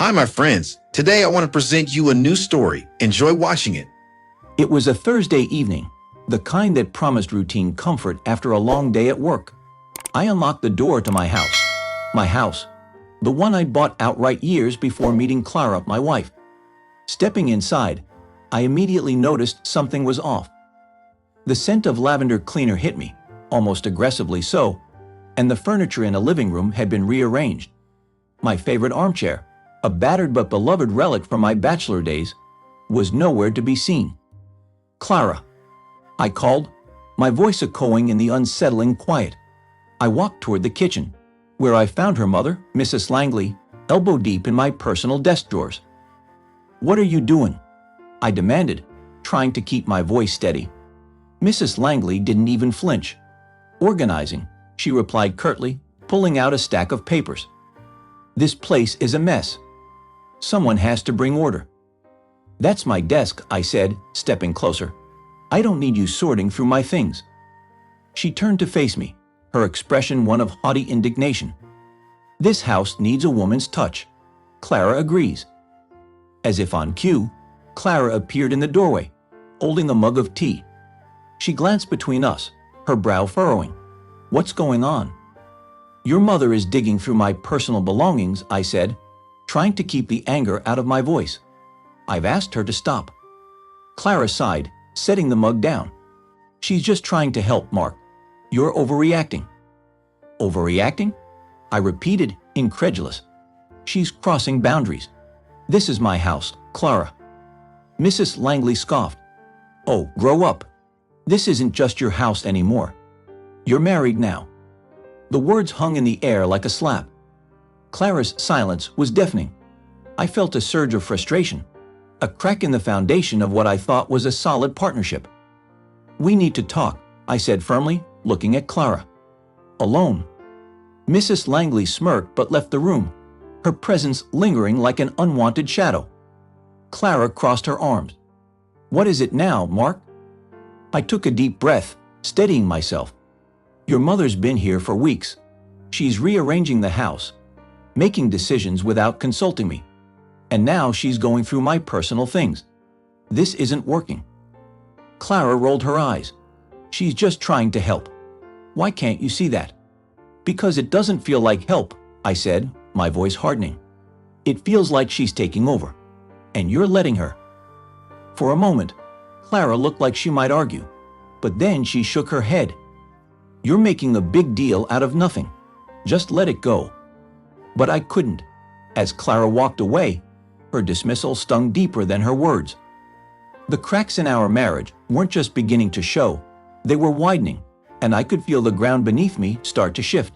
Hi, my friends. Today I want to present you a new story. Enjoy watching it. It was a Thursday evening, the kind that promised routine comfort after a long day at work. I unlocked the door to my house, the one I'd bought outright years before meeting Clara, my wife. Stepping inside, I immediately noticed something was off. The scent of lavender cleaner hit me, almost aggressively so, and the furniture in a living room had been rearranged. My favorite armchair, a battered but beloved relic from my bachelor days, was nowhere to be seen. "Clara," I called, my voice echoing in the unsettling quiet. I walked toward the kitchen, where I found her mother, Mrs. Langley, elbow deep in my personal desk drawers. "What are you doing?" I demanded, trying to keep my voice steady. Mrs. Langley didn't even flinch. "Organizing," she replied curtly, pulling out a stack of papers. "This place is a mess. Someone has to bring order." "That's my desk," I said, stepping closer. "I don't need you sorting through my things." She turned to face me, her expression one of haughty indignation. "This house needs a woman's touch. Clara agrees." As if on cue, Clara appeared in the doorway, holding a mug of tea. She glanced between us, her brow furrowing. "What's going on?" "Your mother is digging through my personal belongings," I said, trying to keep the anger out of my voice. "I've asked her to stop." Clara sighed, setting the mug down. "She's just trying to help, Mark. You're overreacting." "Overreacting?" I repeated, incredulous. "She's crossing boundaries. This is my house, Clara." Mrs. Langley scoffed. "Oh, grow up. This isn't just your house anymore. You're married now." The words hung in the air like a slap. Clara's silence was deafening. I felt a surge of frustration, a crack in the foundation of what I thought was a solid partnership. "We need to talk," I said firmly, looking at Clara. "Alone." Mrs. Langley smirked but left the room, her presence lingering like an unwanted shadow. Clara crossed her arms. "What is it now, Mark?" I took a deep breath, steadying myself. "Your mother's been here for weeks. She's rearranging the house, making decisions without consulting me. And now she's going through my personal things. This isn't working." Clara rolled her eyes. "She's just trying to help. Why can't you see that?" "Because it doesn't feel like help," I said, my voice hardening. "It feels like she's taking over, and you're letting her." For a moment, Clara looked like she might argue, but then she shook her head. "You're making a big deal out of nothing. Just let it go." But I couldn't. As Clara walked away, her dismissal stung deeper than her words. The cracks in our marriage weren't just beginning to show, they were widening, and I could feel the ground beneath me start to shift.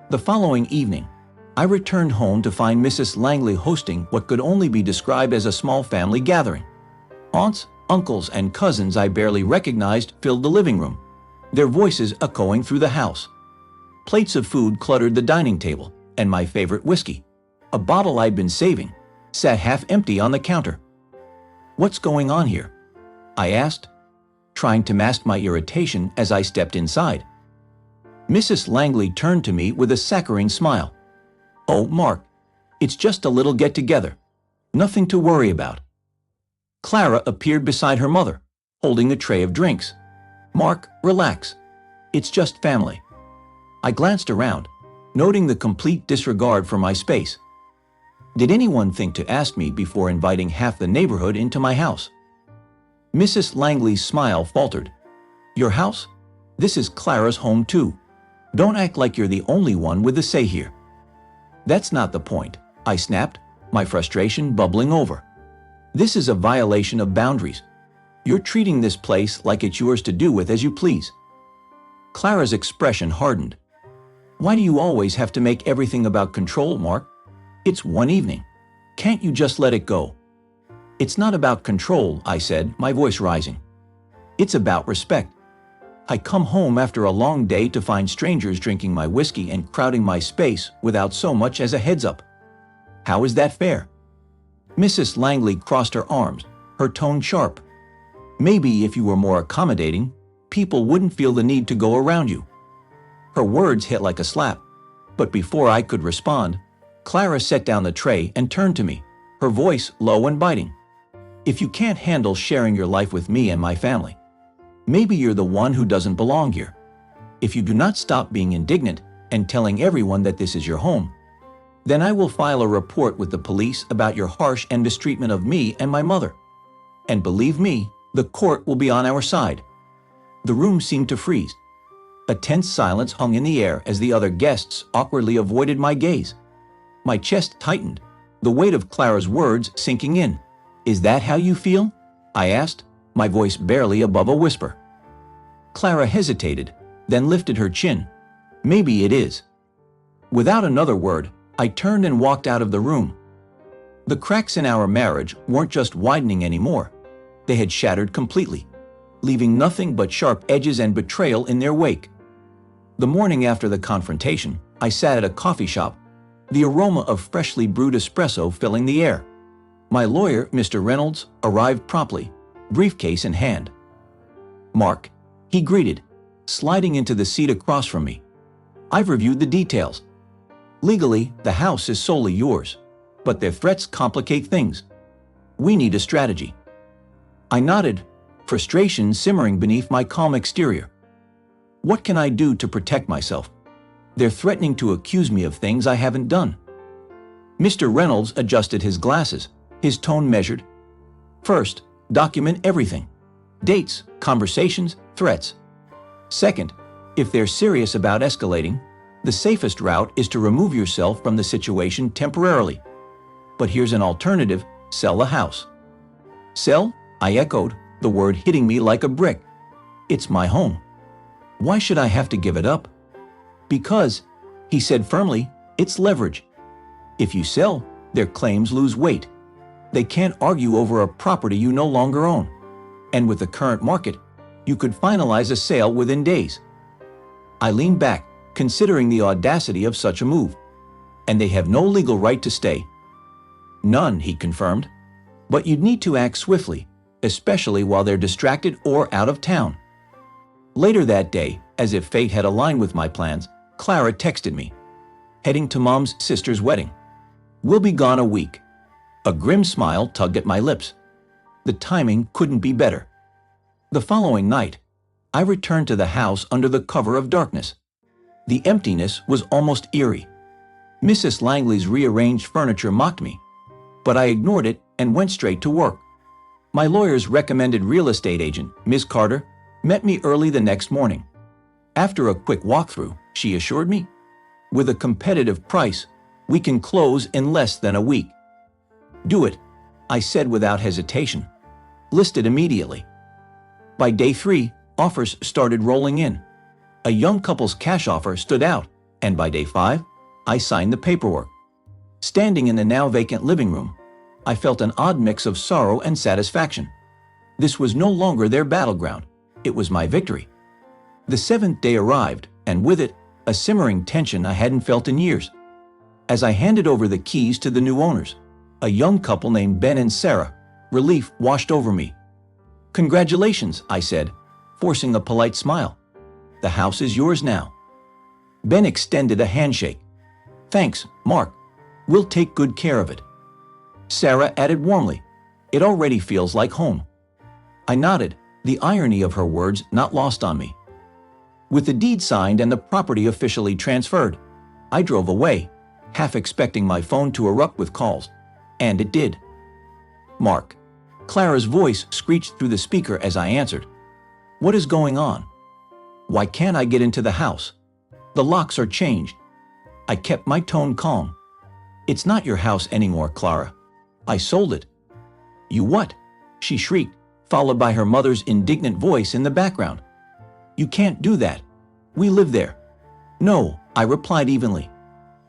The following evening, I returned home to find Mrs. Langley hosting what could only be described as a small family gathering. Aunts, uncles, and cousins I barely recognized filled the living room, their voices echoing through the house. Plates of food cluttered the dining table, and my favorite whiskey, a bottle I'd been saving, sat half empty on the counter. "What's going on here?" I asked, trying to mask my irritation as I stepped inside. Mrs. Langley turned to me with a saccharine smile. "Oh, Mark, it's just a little get-together. Nothing to worry about." Clara appeared beside her mother, holding a tray of drinks. "Mark, relax. It's just family." I glanced around, noting the complete disregard for my space. Did anyone think to ask me before inviting half the neighborhood into my house? Mrs. Langley's smile faltered. "Your house? This is Clara's home too. Don't act like you're the only one with a say here." "That's not the point," I snapped, my frustration bubbling over. "This is a violation of boundaries. You're treating this place like it's yours to do with as you please." Clara's expression hardened. "Why do you always have to make everything about control, Mark? It's one evening. Can't you just let it go?" "It's not about control," I said, my voice rising. "It's about respect. I come home after a long day to find strangers drinking my whiskey and crowding my space without so much as a heads up. How is that fair?" Mrs. Langley crossed her arms, her tone sharp. "Maybe if you were more accommodating, people wouldn't feel the need to go around you." Her words hit like a slap, but before I could respond, Clara set down the tray and turned to me, her voice low and biting. If you can't handle sharing your life with me and my family, maybe you're the one who doesn't belong here. If you do not stop being indignant and telling everyone that this is your home, then I will file a report with the police about your harsh and mistreatment of me and my mother. And believe me, the court will be on our side. The room seemed to freeze. A tense silence hung in the air as the other guests awkwardly avoided my gaze. My chest tightened, the weight of Clara's words sinking in. Is that how you feel? I asked, my voice barely above a whisper. Clara hesitated, then lifted her chin. Maybe it is. Without another word, I turned and walked out of the room. The cracks in our marriage weren't just widening anymore. They had shattered completely, leaving nothing but sharp edges and betrayal in their wake. The morning after the confrontation, I sat at a coffee shop, the aroma of freshly brewed espresso filling the air. My lawyer, Mr. Reynolds, arrived promptly, briefcase in hand. Mark, he greeted, sliding into the seat across from me. I've reviewed the details. Legally, the house is solely yours, but their threats complicate things. We need a strategy. I nodded, frustration simmering beneath my calm exterior. What can I do to protect myself? They're threatening to accuse me of things I haven't done. Mr. Reynolds adjusted his glasses, his tone measured. First, document everything. Dates, conversations, threats. Second, if they're serious about escalating, the safest route is to remove yourself from the situation temporarily. But here's an alternative: sell the house. Sell? I echoed, the word hitting me like a brick. It's my home. Why should I have to give it up? Because, he said firmly, it's leverage. If you sell, their claims lose weight. They can't argue over a property you no longer own. And with the current market, you could finalize a sale within days. I leaned back, considering the audacity of such a move. And they have no legal right to stay. None, he confirmed. But you'd need to act swiftly, especially while they're distracted or out of town. Later that day, as if fate had aligned with my plans, Clara texted me, heading to Mom's sister's wedding. We'll be gone a week. A grim smile tugged at my lips. The timing couldn't be better. The following night, I returned to the house under the cover of darkness. The emptiness was almost eerie. Mrs. Langley's rearranged furniture mocked me, but I ignored it and went straight to work. My lawyer's recommended real estate agent, Ms. Carter, met me early the next morning. After a quick walkthrough, she assured me, with a competitive price, we can close in less than a week. Do it, I said without hesitation. List it immediately. By day 3, offers started rolling in. A young couple's cash offer stood out, and by day 5, I signed the paperwork. Standing in the now vacant living room, I felt an odd mix of sorrow and satisfaction. This was no longer their battleground. It was my victory. The 7th day arrived, and with it, a simmering tension I hadn't felt in years. As I handed over the keys to the new owners, a young couple named Ben and Sarah, relief washed over me. Congratulations, I said, forcing a polite smile. The house is yours now. Ben extended a handshake. Thanks, Mark. We'll take good care of it. Sarah added warmly, it already feels like home. I nodded, the irony of her words not lost on me. With the deed signed and the property officially transferred, I drove away, half expecting my phone to erupt with calls. And it did. Mark. Clara's voice screeched through the speaker as I answered. What is going on? Why can't I get into the house? The locks are changed. I kept my tone calm. It's not your house anymore, Clara. I sold it. You what? She shrieked, followed by her mother's indignant voice in the background. You can't do that. We live there. No, I replied evenly.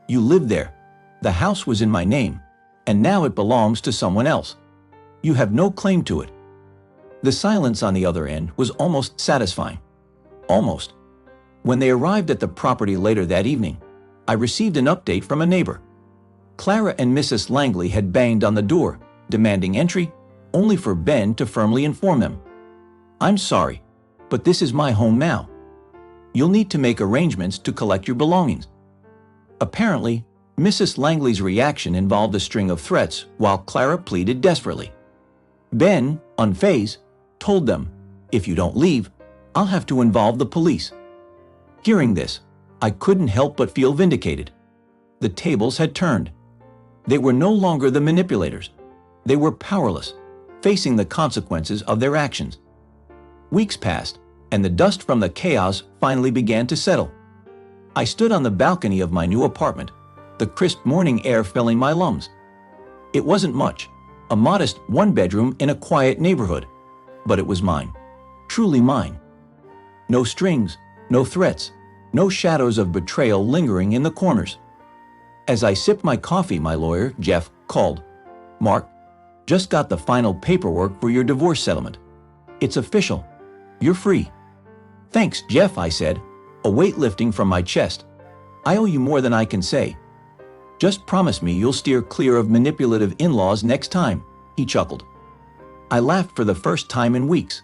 You live there. The house was in my name, and now it belongs to someone else. You have no claim to it. The silence on the other end was almost satisfying. Almost. When they arrived at the property later that evening, I received an update from a neighbor. Clara and Mrs. Langley had banged on the door, demanding entry, only for Ben to firmly inform them. I'm sorry, but this is my home now. You'll need to make arrangements to collect your belongings. Apparently, Mrs. Langley's reaction involved a string of threats while Clara pleaded desperately. Ben, unfazed, told them, "If you don't leave, I'll have to involve the police." Hearing this, I couldn't help but feel vindicated. The tables had turned. They were no longer the manipulators. They were powerless, facing the consequences of their actions. Weeks passed, and the dust from the chaos finally began to settle. I stood on the balcony of my new apartment, the crisp morning air filling my lungs. It wasn't much, a modest one-bedroom in a quiet neighborhood, but it was mine, truly mine. No strings, no threats, no shadows of betrayal lingering in the corners. As I sipped my coffee, my lawyer, Jeff, called. "Mark, just got the final paperwork for your divorce settlement. It's official. You're free." "Thanks, Jeff," I said, a weight lifting from my chest. "I owe you more than I can say." "Just promise me you'll steer clear of manipulative in-laws next time," he chuckled. I laughed for the first time in weeks.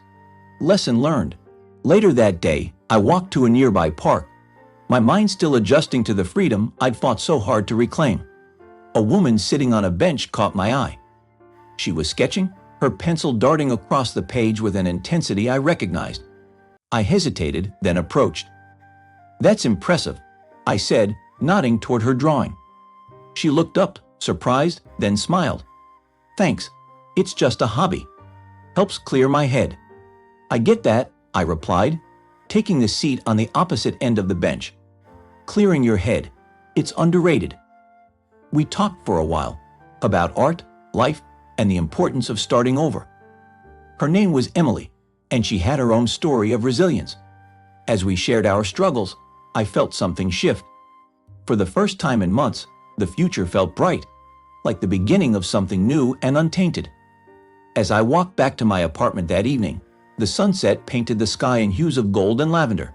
Lesson learned. Later that day, I walked to a nearby park, my mind still adjusting to the freedom I'd fought so hard to reclaim. A woman sitting on a bench caught my eye. She was sketching, her pencil darting across the page with an intensity I recognized. I hesitated, then approached. "That's impressive," I said, nodding toward her drawing. She looked up, surprised, then smiled. "Thanks. It's just a hobby. Helps clear my head." "I get that," I replied, taking the seat on the opposite end of the bench. "Clearing your head. It's underrated." We talked for a while about art, life, and the importance of starting over. Her name was Emily, and she had her own story of resilience. As we shared our struggles, I felt something shift. For the first time in months, the future felt bright, like the beginning of something new and untainted. As I walked back to my apartment that evening, the sunset painted the sky in hues of gold and lavender.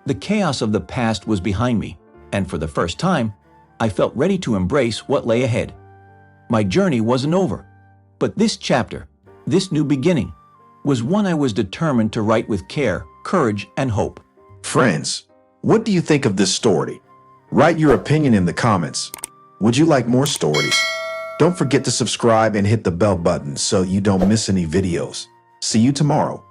The chaos of the past was behind me, and for the first time, I felt ready to embrace what lay ahead. My journey wasn't over, but this chapter, this new beginning, was one I was determined to write with care, courage, and hope. Friends, what do you think of this story? Write your opinion in the comments. Would you like more stories? Don't forget to subscribe and hit the bell button so you don't miss any videos. See you tomorrow.